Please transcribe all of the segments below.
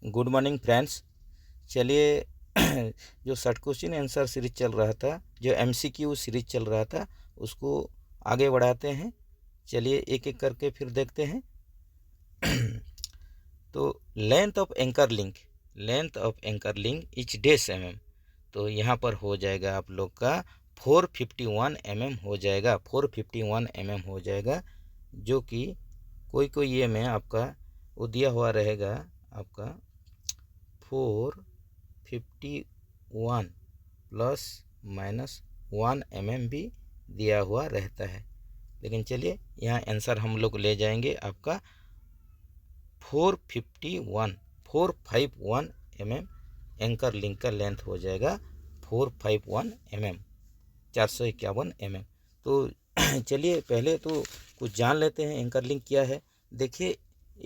Good morning friends. चलिए जो short question answer series चल रहा था, जो एमसीक्यू सीरीज चल रहा था, उसको आगे बढ़ाते हैं। चलिए एक एक करके फिर देखते हैं। तो length of anchor link each डेस mm। तो यहाँ पर हो जाएगा आप लोग का 451 mm हो जाएगा, 451 mm हो जाएगा, जो कि कोई ये में आपका वो दिया हुआ रहेगा आपका 451 प्लस माइनस 1 mm भी दिया हुआ रहता है। लेकिन चलिए यहाँ आंसर हम लोग ले जाएंगे आपका 451 mm एंकर लिंक का लेंथ हो जाएगा 451 mm, 451 mm। तो चलिए पहले तो कुछ जान लेते हैं एंकर लिंक क्या है। देखिए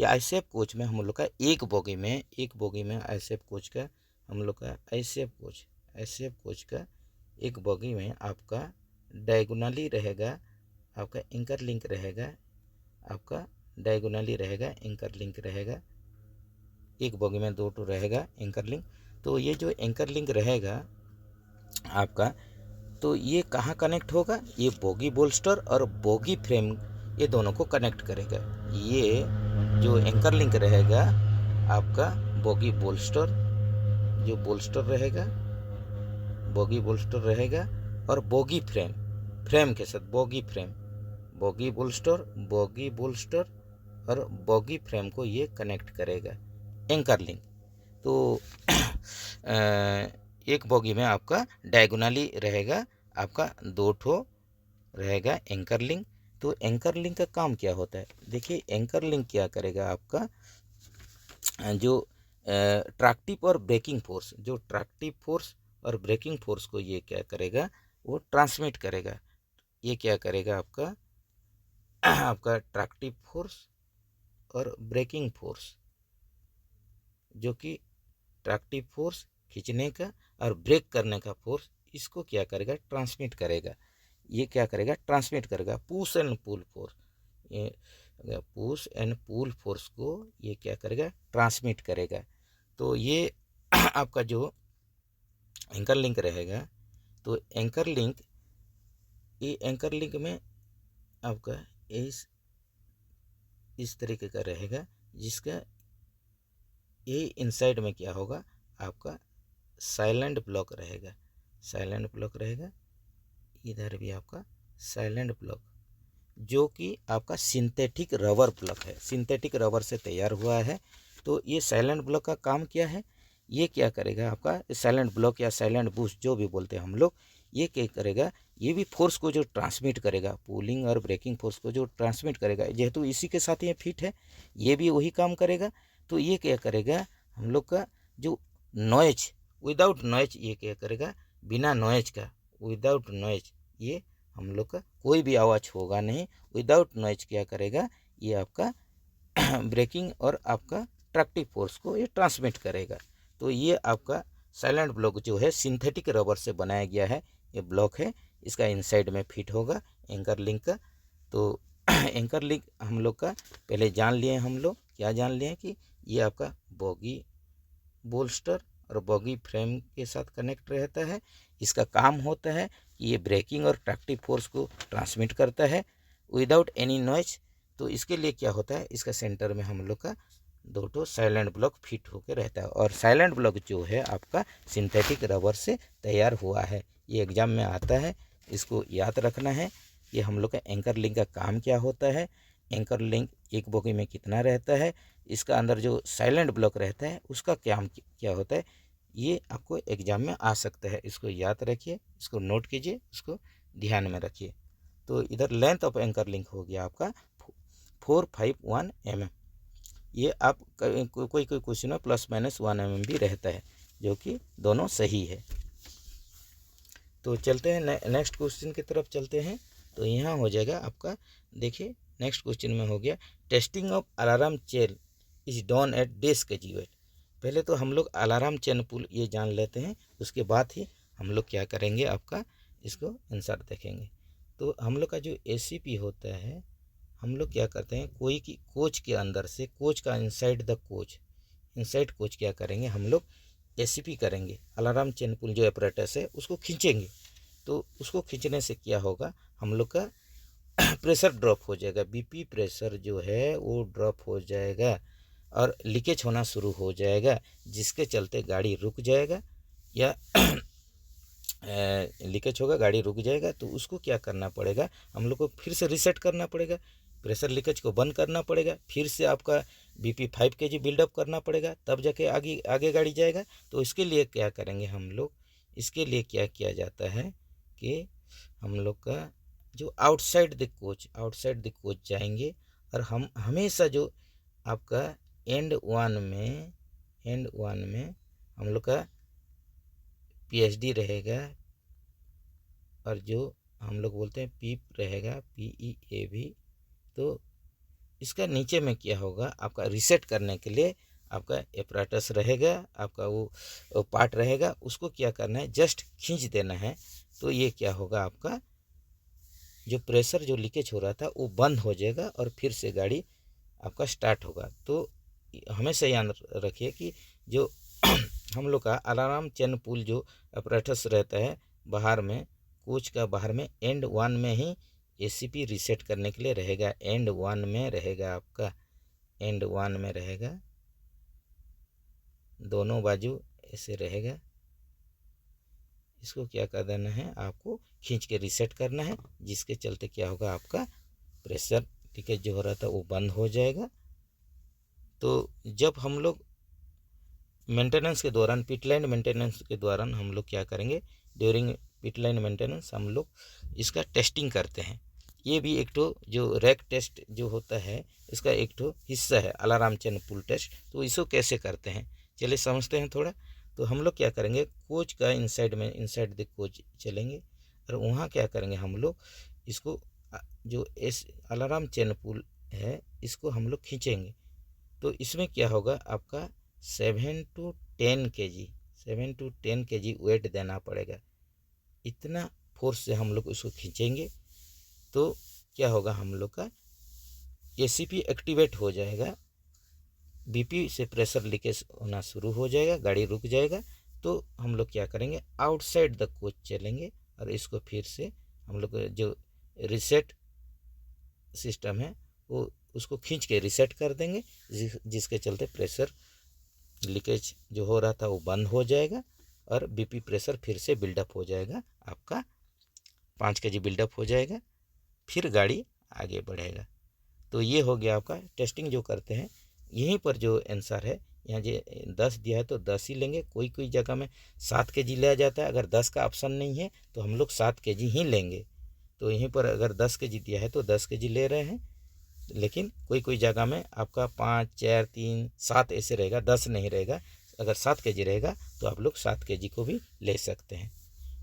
आईसीएफ कोच में हम लोग का एक बोगी में आईसीएफ कोच का हम लोग का आईसीएफ कोच का एक बोगी में आपका डायगोनली रहेगा, आपका एंकर लिंक रहेगा, आपका डायगोनली रहेगा, एंकर लिंक रहेगा। एक बोगी में दो रहेगा एंकर लिंक। तो ये जो एंकर लिंक रहेगा आपका, तो ये कहाँ कनेक्ट होगा? ये बोगी बोल्स्टर और बोगी फ्रेम, ये दोनों को कनेक्ट करेगा। ये जो एंकर लिंक रहेगा आपका बोगी बोल्स्टर, जो बोल्स्टर रहेगा, बोगी बोल्स्टर रहेगा, और बोगी फ्रेम के साथ बोगी बोल्स्टर और बोगी फ्रेम को ये कनेक्ट करेगा एंकर लिंक। तो एक बोगी में आपका डायगोनली रहेगा, आपका दो ठो रहेगा एंकर लिंक। तो एंकर लिंक का काम क्या होता है? देखिए एंकर लिंक क्या करेगा आपका, जो ट्रैक्टिव और ब्रेकिंग फोर्स, जो ट्रैक्टिव फोर्स और ब्रेकिंग फोर्स को ये क्या करेगा, वो ट्रांसमिट करेगा। ये क्या करेगा आपका आपका ट्रैक्टिव फोर्स और ब्रेकिंग फोर्स, जो कि ट्रैक्टिव फोर्स खींचने का और ब्रेक करने का फोर्स, इसको क्या करेगा? ट्रांसमिट करेगा। ये क्या करेगा? ट्रांसमिट करेगा। पुश एंड पुल फोर्स, ये पुश एंड पुल फोर्स को ये क्या करेगा? ट्रांसमिट करेगा। तो ये आपका जो एंकर लिंक रहेगा, तो एंकर लिंक, ये एंकर लिंक में आपका इस तरीके का रहेगा, जिसका ये इनसाइड में क्या होगा आपका साइलेंट ब्लॉक रहेगा। इधर भी आपका साइलेंट ब्लॉक, जो कि आपका सिंथेटिक रबर ब्लॉक है, सिंथेटिक रबर से तैयार हुआ है। तो ये साइलेंट ब्लॉक का काम क्या है? ये क्या करेगा आपका साइलेंट ब्लॉक या साइलेंट बूस्ट जो भी बोलते हैं हम लोग, ये क्या करेगा? ये भी फोर्स को जो ट्रांसमिट करेगा, पुलिंग और ब्रेकिंग फोर्स को जो ट्रांसमिट करेगा, जेहेतु इसी के साथ ये फिट है, ये भी वही काम करेगा। तो ये क्या करेगा? हम लोग का जो नॉइज, विदाउट नॉइज, ये क्या करेगा? बिना नॉइज का, विदाउट नॉइज, ये हम लोग का कोई भी आवाज़ होगा नहीं। विदाउट नॉइज क्या करेगा? ये आपका ब्रेकिंग और आपका ट्रैक्टिव फोर्स को ये ट्रांसमिट करेगा। तो ये आपका साइलेंट ब्लॉक जो है सिंथेटिक रबर से बनाया गया है, ये ब्लॉक है, इसका इनसाइड में फिट होगा एंकर लिंक का। तो एंकर लिंक हम लोग का पहले जान लिए, हम लोग क्या जान लिए कि ये आपका बोगी बोल्स्टर और बोगी फ्रेम के साथ कनेक्ट रहता है। इसका काम होता है कि ये ब्रेकिंग और ट्रैक्टिव फोर्स को ट्रांसमिट करता है विदाउट एनी नॉइज। तो इसके लिए क्या होता है, इसका सेंटर में हम लोग का दो ठो साइलेंट ब्लॉक फिट होकर रहता है, और साइलेंट ब्लॉक जो है आपका सिंथेटिक रबर से तैयार हुआ है। ये एग्जाम में आता है, इसको याद रखना है। ये हम लोग का एंकर लिंक का काम क्या होता है, एंकर लिंक एक बोगी में कितना रहता है, इसका अंदर जो साइलेंट ब्लॉक रहता है उसका क्या होता है, ये आपको एग्जाम में आ सकता है। इसको याद रखिए, इसको नोट कीजिए, इसको ध्यान में रखिए। तो इधर लेंथ ऑफ एंकर लिंक हो गया आपका 451 mm। ये आप कोई क्वेश्चन में प्लस माइनस 1 mm भी रहता है, जो कि दोनों सही है। तो चलते हैं नेक्स्ट क्वेश्चन की तरफ चलते हैं। तो यहाँ हो जाएगा आपका, देखिए नेक्स्ट क्वेश्चन में हो गया testing of alarm chain is done at desk एजुएट। पहले तो हम लोग अलार्म चेन पुल ये जान लेते हैं, उसके बाद ही हम लोग क्या करेंगे, आपका इसको आंसर देखेंगे। तो हम लोग का जो एसीपी होता है, हम लोग क्या करते हैं, कोई की कोच के अंदर से, कोच का इनसाइड द इनसाइड कोच क्या करेंगे हम लोग, एसीपी करेंगे, अलार्म चेन पुल जो apparatus है उसको खींचेंगे। तो उसको खींचने से क्या होगा, हम लोग का प्रेशर ड्रॉप हो जाएगा, बीपी प्रेशर जो है वो ड्रॉप हो जाएगा और लीकेज होना शुरू हो जाएगा, जिसके चलते गाड़ी रुक जाएगा या लीकेज होगा, गाड़ी रुक जाएगा। तो उसको क्या करना पड़ेगा, हम लोग को फिर से रीसेट करना पड़ेगा, प्रेशर लीकेज को बंद करना पड़ेगा, फिर से आपका बीपी 5 kg बिल्डअप करना पड़ेगा, तब जाके आगे आगे गाड़ी जाएगा। तो इसके लिए क्या करेंगे हम लोग, इसके लिए क्या किया जाता है कि हम लोग का जो आउटसाइड द कोच जाएंगे और हम हमेशा जो आपका एंड वन में हम लोग का पीएचडी रहेगा और जो हम लोग बोलते हैं पीप रहेगा, PEAP। तो इसका नीचे में क्या होगा, आपका रीसेट करने के लिए आपका apparatus रहेगा, आपका वो पार्ट रहेगा, उसको क्या करना है, जस्ट खींच देना है। तो ये क्या होगा, आपका जो प्रेशर जो लीकेज हो रहा था वो बंद हो जाएगा और फिर से गाड़ी आपका स्टार्ट होगा। तो हमेशा याद रखिए कि जो हम लोग का अलार्म चेन पुल जो apparatus रहता है बाहर में, कोच का बाहर में एंड वन में ही एसीपी रीसेट करने के लिए रहेगा, एंड वन में रहेगा, आपका एंड वन में रहेगा, दोनों बाजू ऐसे रहेगा। इसको क्या कर देना है, आपको खींच के रीसेट करना है, जिसके चलते क्या होगा, आपका प्रेशर लीकेज जो हो रहा था वो बंद हो जाएगा। तो जब हम लोग मेंटेनेंस के दौरान, पिट लाइन मेंटेनेंस के दौरान हम लोग क्या करेंगे, ड्यूरिंग पिट लाइन मेंटेनेंस हम लोग इसका टेस्टिंग करते हैं। ये भी एक तो जो रैक टेस्ट जो होता है इसका एक तो हिस्सा है, अलार्म चेन पुल टेस्ट। तो इसको कैसे करते हैं चलिए समझते हैं थोड़ा। तो हम लोग क्या करेंगे, कोच का इनसाइड द कोच चलेंगे और वहाँ क्या करेंगे हम लोग, इसको जो अलार्म चेन पुल है इसको हम लोग खींचेंगे। तो इसमें क्या होगा, आपका 7 to 10 kg वेट देना पड़ेगा। इतना फोर्स से हम लोग उसको खींचेंगे तो क्या होगा, हम लोग का एसीपी एक्टिवेट हो जाएगा, बीपी से प्रेशर लीकेज होना शुरू हो जाएगा, गाड़ी रुक जाएगा। तो हम लोग क्या करेंगे, आउटसाइड द कोच चलेंगे और इसको फिर से हम लोग जो रीसेट सिस्टम है वो उसको खींच के रीसेट कर देंगे, जिसके चलते प्रेशर लीकेज जो हो रहा था वो बंद हो जाएगा और बीपी प्रेशर फिर से बिल्डअप हो जाएगा, आपका 5 kg बिल्डअप हो जाएगा, फिर गाड़ी आगे बढ़ेगा। तो ये हो गया आपका टेस्टिंग जो करते हैं। यहीं पर जो आंसर है, यहाँ जो 10 दिया है तो 10 ही लेंगे, कोई कोई जगह में 7 kg लिया जाता है। अगर 10 का ऑप्शन नहीं है तो हम लोग 7 kg ही लेंगे। तो यहीं पर अगर 10 kg दिया है तो 10 kg ले रहे हैं, लेकिन कोई कोई जगह में आपका 5, 4, 3, 7 ऐसे रहेगा, 10 नहीं रहेगा। अगर 7 kg रहेगा तो आप लोग 7 kg को भी ले सकते हैं।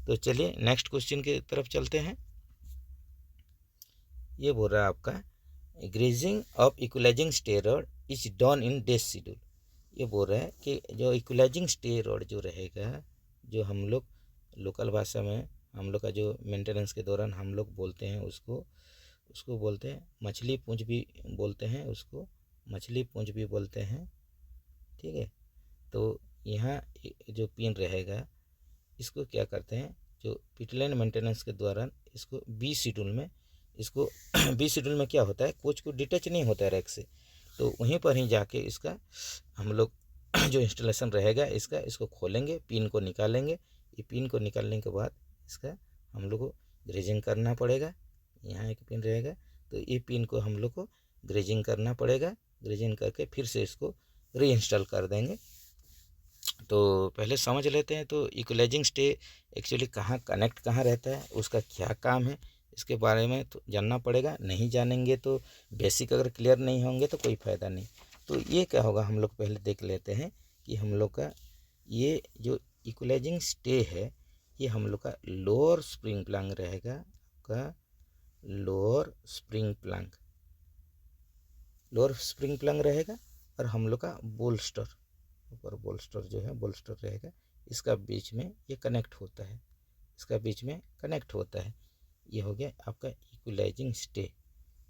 तो चलिए नेक्स्ट क्वेश्चन की तरफ चलते हैं। ये बोल रहा है आपका, grazing of equalising steroid is done in days schedule. ये बोल रहा है कि जो इक्वलाइजिंग स्टेरॉयड जो रहेगा, जो हम लोग लोकल भाषा में हम लोग का जो मेंटेनेंस के दौरान हम लोग बोलते हैं उसको बोलते हैं मछली पूंछ भी बोलते हैं, उसको मछली पूंछ भी बोलते हैं, ठीक है। तो यहाँ जो पिन रहेगा इसको क्या करते हैं, जो पिट लाइन मेंटेनेंस के दौरान इसको बी शेड्यूल में, इसको बी शेड्यूल में क्या होता है, कोच को डिटैच नहीं होता है रैक से, तो वहीं पर ही जाके इसका हम लोग जो इंस्टॉलेशन रहेगा इसको खोलेंगे, पिन को निकालेंगे। ये पिन को निकालने के बाद इसका हम लोग को ग्रेजिंग करना पड़ेगा। यहाँ एक पिन रहेगा तो ये पिन को हम लोग को ग्रेजिंग करना पड़ेगा, ग्रेजिंग करके फिर से इसको री इंस्टॉल कर देंगे। तो पहले समझ लेते हैं, तो इक्वलाइजिंग स्टे एक्चुअली कनेक्ट कहाँ रहता है, उसका क्या काम है, इसके बारे में तो जानना पड़ेगा। नहीं जानेंगे तो बेसिक अगर क्लियर नहीं होंगे तो कोई फ़ायदा नहीं। तो ये क्या होगा, हम लोग पहले देख लेते हैं कि हम लोग का ये जो इक्वलाइजिंग स्टे है ये हम लोग का लोअर स्प्रिंग प्लंग रहेगा, आपका लोअर स्प्रिंग प्लंग रहेगा और हम लोग का बोल्स्टर, ऊपर बोल्स्टर जो है बोल्स्टर रहेगा, इसका बीच में ये कनेक्ट होता है, इसका बीच में कनेक्ट होता है। ये हो गया आपका इक्वलाइजिंग स्टे,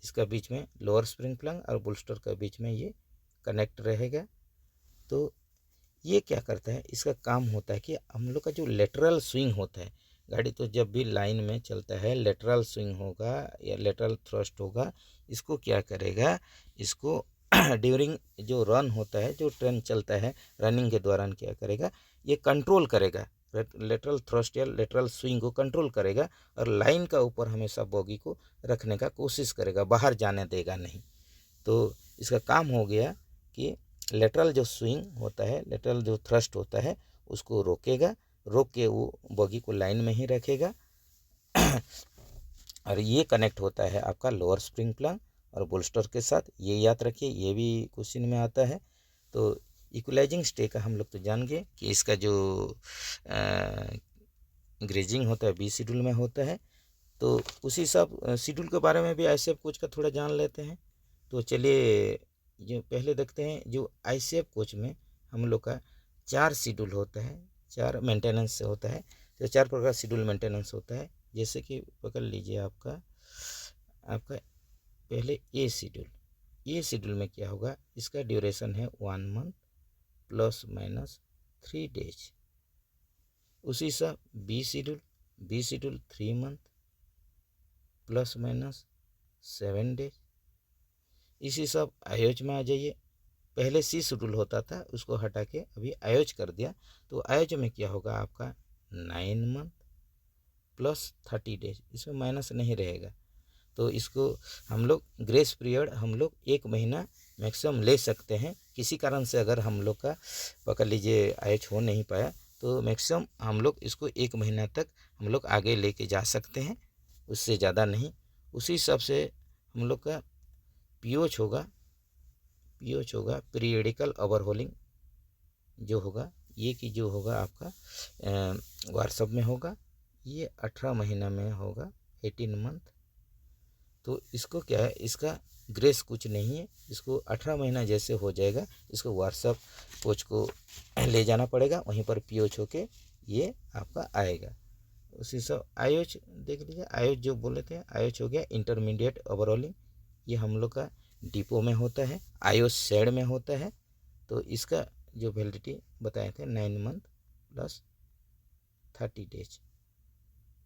इसका बीच में लोअर स्प्रिंग प्लंग और बोल्स्टर का बीच में ये कनेक्ट रहेगा। तो ये क्या करता है, इसका काम होता है कि हम लोग का जो लेटरल स्विंग होता है, गाड़ी तो जब भी लाइन में चलता है लेटरल स्विंग होगा या लेटरल थ्रस्ट होगा, इसको क्या करेगा, इसको ड्यूरिंग जो रन होता है, जो ट्रेन चलता है रनिंग के दौरान क्या करेगा, ये कंट्रोल करेगा, लेटरल थ्रस्ट या लेटरल स्विंग को कंट्रोल करेगा और लाइन का ऊपर हमेशा बोगी को रखने का कोशिश करेगा, बाहर जाने देगा नहीं। तो इसका काम हो गया कि लेटरल जो स्विंग होता है, लेटरल जो थ्रस्ट होता है उसको रोकेगा, रोक के वो बोगी को लाइन में ही रखेगा। और ये कनेक्ट होता है आपका लोअर स्प्रिंग प्लान और बोल्स्टर के साथ, ये याद रखिए, ये भी क्वेश्चन में आता है। तो इक्वलाइजिंग स्टे का हम लोग तो जान गए कि इसका जो ग्रेजिंग होता है बी शेड्यूल में होता है। तो उसी सब शेड्यूल के बारे में भी आईसीएफ कोच का थोड़ा जान लेते हैं। तो चलिए जो पहले देखते हैं, जो आईसीएफ कोच में हम लोग का 4 शेड्यूल होता है, 4 मेंटेनेंस से होता है। तो 4 प्रकार शेड्यूल मेंटेनेंस होता है, जैसे कि पकड़ लीजिए आपका पहले ए शेड्यूल। ये शेड्यूल में क्या होगा, इसका ड्यूरेशन है 1 मंथ प्लस माइनस 3 डेज। उसी सा B schedule 3 month plus minus 7 days. इसी सब आयोज में आ जाइए, पहले सी शेड्यूल होता था, उसको हटा के अभी आयोज कर दिया। तो आयोज में क्या होगा आपका 9 मंथ प्लस 30 डेज, इसमें माइनस नहीं रहेगा। तो इसको हम लोग ग्रेस पीरियड हम लोग 1 महीना मैक्सिमम ले सकते हैं। किसी कारण से अगर हम लोग का पकड़ लीजिए आयोज हो नहीं पाया, तो मैक्सिमम हम लोग इसको 1 महीना तक हम लोग आगे लेके जा सकते हैं, उससे ज़्यादा नहीं। उसी हिसाब से हम लोग का पीओच होगा पीरियडिकल ओवरहोलिंग जो होगा, ये कि जो होगा आपका व्हाट्सअप में होगा, ये 18 महीना में होगा 18 मंथ। तो इसको क्या है, इसका ग्रेस कुछ नहीं है, इसको 18 महीना जैसे हो जाएगा, इसको व्हाट्सअप कोच को ले जाना पड़ेगा, वहीं पर पीओच होके ये आपका आएगा। उसी सब आयोच देख लीजिए, आयोच जो बोले थे, आयोच हो गया इंटरमीडिएट ओवरऑलिंग, ये हम लोग का डिपो में होता है, आयोच शेड में होता है। तो इसका जो वैलिडिटी बताए थे 9 मंथ प्लस 30 डेज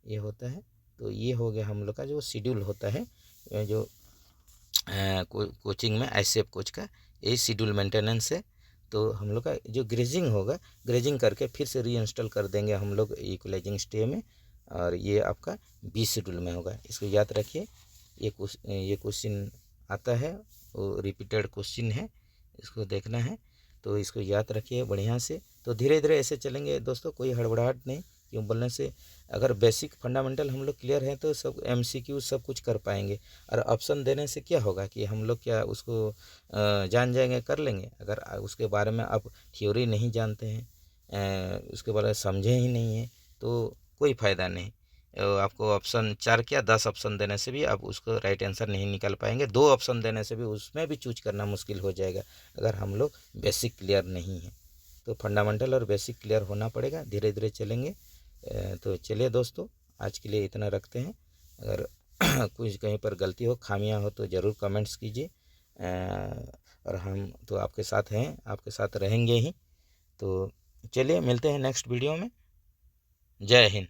ये होता है। तो ये हो गया हम लोग का जो शेड्यूल होता है, जो कोचिंग में आईसीएफ कोच का यही शेड्यूल मेंटेनेंस है। तो हम लोग का जो ग्रेजिंग होगा, ग्रेजिंग करके फिर से रीइंस्टॉल कर देंगे हम लोग इक्वलाइजिंग स्टे में, और ये आपका बी शेड्यूल में होगा। इसको याद रखिए, ये क्वेश्चन आता है, वो रिपीटेड क्वेश्चन है, इसको देखना है। तो इसको याद रखिए बढ़िया से। तो धीरे धीरे ऐसे चलेंगे दोस्तों, कोई हड़बड़ाहट नहीं, क्यों बोलने से अगर बेसिक फंडामेंटल हम लोग क्लियर हैं तो सब एमसीक्यू सब कुछ कर पाएंगे। और ऑप्शन देने से क्या होगा कि हम लोग क्या उसको जान जाएंगे, कर लेंगे। अगर उसके बारे में आप थ्योरी नहीं जानते हैं, उसके बारे में समझे ही नहीं है, तो कोई फ़ायदा नहीं। आपको ऑप्शन 4 क्या 10 ऑप्शन देने से भी आप उसको राइट आंसर नहीं निकाल पाएंगे। 2 ऑप्शन देने से भी उसमें भी चूज करना मुश्किल हो जाएगा अगर हम लोग बेसिक क्लियर नहीं है। तो फंडामेंटल और बेसिक क्लियर होना पड़ेगा, धीरे धीरे चलेंगे। तो चलिए दोस्तों, आज के लिए इतना रखते हैं। अगर कुछ कहीं पर गलती हो, खामियां हो, तो ज़रूर कमेंट्स कीजिए। और हम तो आपके साथ हैं, आपके साथ रहेंगे ही। तो चलिए मिलते हैं नेक्स्ट वीडियो में। जय हिंद।